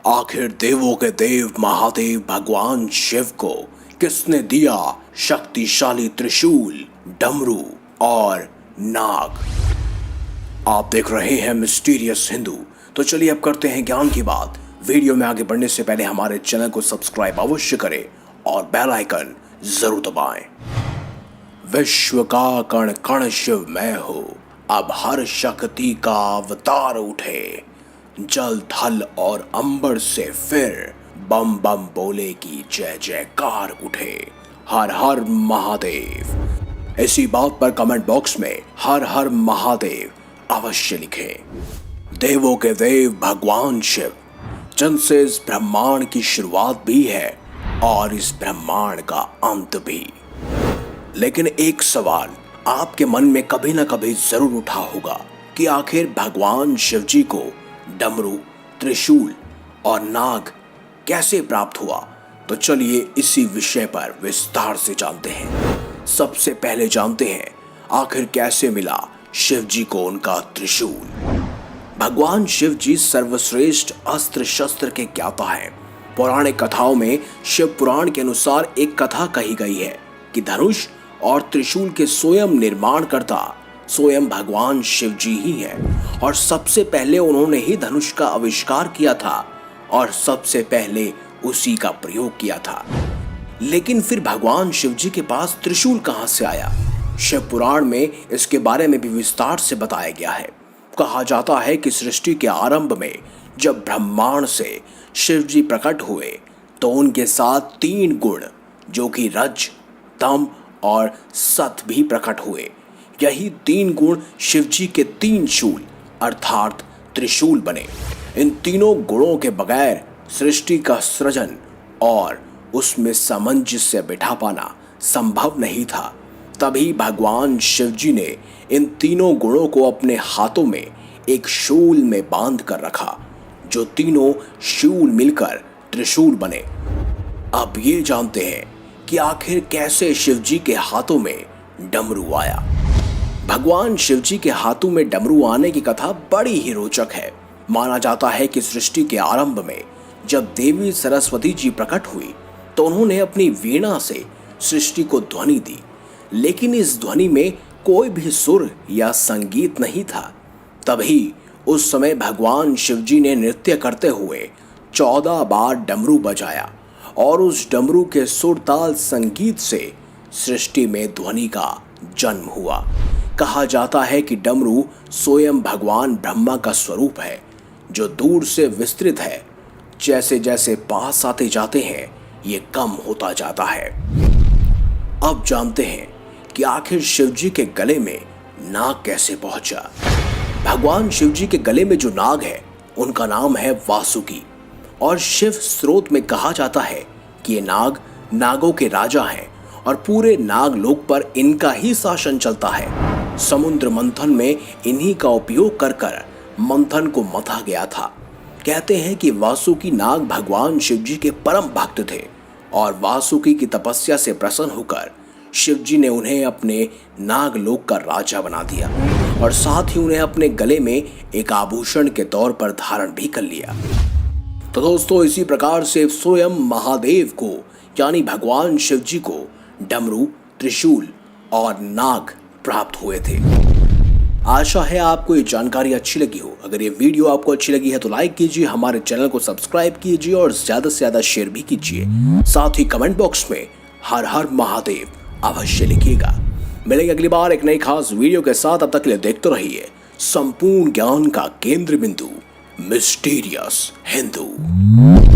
आखिर देवों के देव महादेव भगवान शिव को किसने दिया शक्तिशाली त्रिशूल, डमरू और नाग? आप देख रहे हैं मिस्टीरियस हिंदू। तो चलिए अब करते हैं ज्ञान की बात। वीडियो में आगे बढ़ने से पहले हमारे चैनल को सब्सक्राइब अवश्य करें और बेल आइकन जरूर दबाएं। विश्व का कण कण शिव मैं हूँ, अब हर शक्ति का अवतार उठे। जल थल और अंबर से फिर बम बम बोले की जय जयकार उठे। हर हर महादेव। इसी बात पर कमेंट बॉक्स में हर हर महादेव अवश्य लिखें। देवों के देव भगवान शिव जिनसे इस ब्रह्मांड की शुरुआत भी है और इस ब्रह्मांड का अंत भी। लेकिन एक सवाल आपके मन में कभी ना कभी जरूर उठा होगा कि आखिर भगवान शिव जी को डमरू, त्रिशूल और नाग कैसे प्राप्त हुआ। तो चलिए इसी विषय पर विस्तार से जानते हैं। सबसे पहले जानते हैं आखिर कैसे मिला शिव जी को उनका त्रिशूल। भगवान शिव जी सर्वश्रेष्ठ अस्त्र शस्त्र के ज्ञाता हैं। पौराणिक कथाओं में शिव पुराण के अनुसार एक कथा कही गई है कि धनुष और त्रिशूल के स्वयं निर्माण करता स्वयं भगवान शिव जी ही हैं और सबसे पहले उन्होंने ही धनुष का आविष्कार किया था और सबसे पहले उसी का प्रयोग किया था। लेकिन फिर भगवान शिव जी के पास त्रिशूल कहां से आया? शिव पुराण में इसके बारे में भी विस्तार से बताया गया है। कहा जाता है कि सृष्टि के आरंभ में जब ब्रह्मांड से शिव जी प्रकट हुए तो उनके साथ 3 गुण जो कि रज, तम और सत भी प्रकट हुए। यही 3 गुण शिव जी के 3 शूल अर्थात त्रिशूल बने। इन तीनों गुणों के बगैर सृष्टि का सृजन और उसमें सामंजस्य बिठा पाना संभव नहीं था। तभी भगवान शिव जी ने इन तीनों गुणों को अपने हाथों में एक शूल में बांध कर रखा, जो तीनों शूल मिलकर त्रिशूल बने। अब ये जानते हैं कि आखिर कैसे शिव जी के हाथों में डमरू आया। भगवान शिव जी के हाथों में डमरू आने की कथा बड़ी ही रोचक है। माना जाता है कि सृष्टि के आरंभ में जब देवी सरस्वती जी प्रकट हुई तो उन्होंने अपनी वीणा से सृष्टि को ध्वनि दी, लेकिन इस ध्वनि में कोई भी सुर या संगीत नहीं था। तभी उस समय भगवान शिव जी ने नृत्य करते हुए 14 बार डमरू बजाया और उस डमरू के सुर ताल संगीत से सृष्टि में ध्वनि का जन्म हुआ। कहा जाता है कि डमरू स्वयं भगवान ब्रह्मा का स्वरूप है जो दूर से विस्तृत है। जैसे जैसे पास आते जाते हैं ये कम होता जाता है। अब जानते हैं कि आखिर शिव जी के गले में नाग कैसे पहुंचा। भगवान शिव जी के गले में जो नाग है उनका नाम है वासुकी और शिव स्रोत में कहा जाता है कि ये नाग नागों के राजा हैं और पूरे नागलोक पर इनका ही शासन चलता है। समुद्र मंथन में इन्हीं का उपयोग कर कर मंथन को मथा गया था। कहते हैं कि वासुकी नाग भगवान शिव जी के परम भक्त थे और वासुकी की तपस्या से प्रसन्न होकर शिव जी ने उन्हें अपने नागलोक का राजा बना दिया और साथ ही उन्हें अपने गले में एक आभूषण के तौर पर धारण भी कर लिया। तो दोस्तों इसी प्रकार से स्वयं महादेव को यानी भगवान शिव जी को डमरू, त्रिशूल और नाग प्राप्त हुए थे। आशा है आपको ये जानकारी अच्छी लगी हो। अगर ये वीडियो आपको अच्छी लगी है तो लाइक कीजिए, हमारे चैनल को सब्सक्राइब कीजिए और ज्यादा से ज्यादा शेयर भी कीजिए। साथ ही कमेंट बॉक्स में हर हर महादेव अवश्य लिखिएगा। मिलेंगे अगली बार एक नई खास वीडियो के साथ। अब तक के लिए देखते रहिए संपूर्ण ज्ञान का केंद्र बिंदु मिस्टीरियस हिंदू।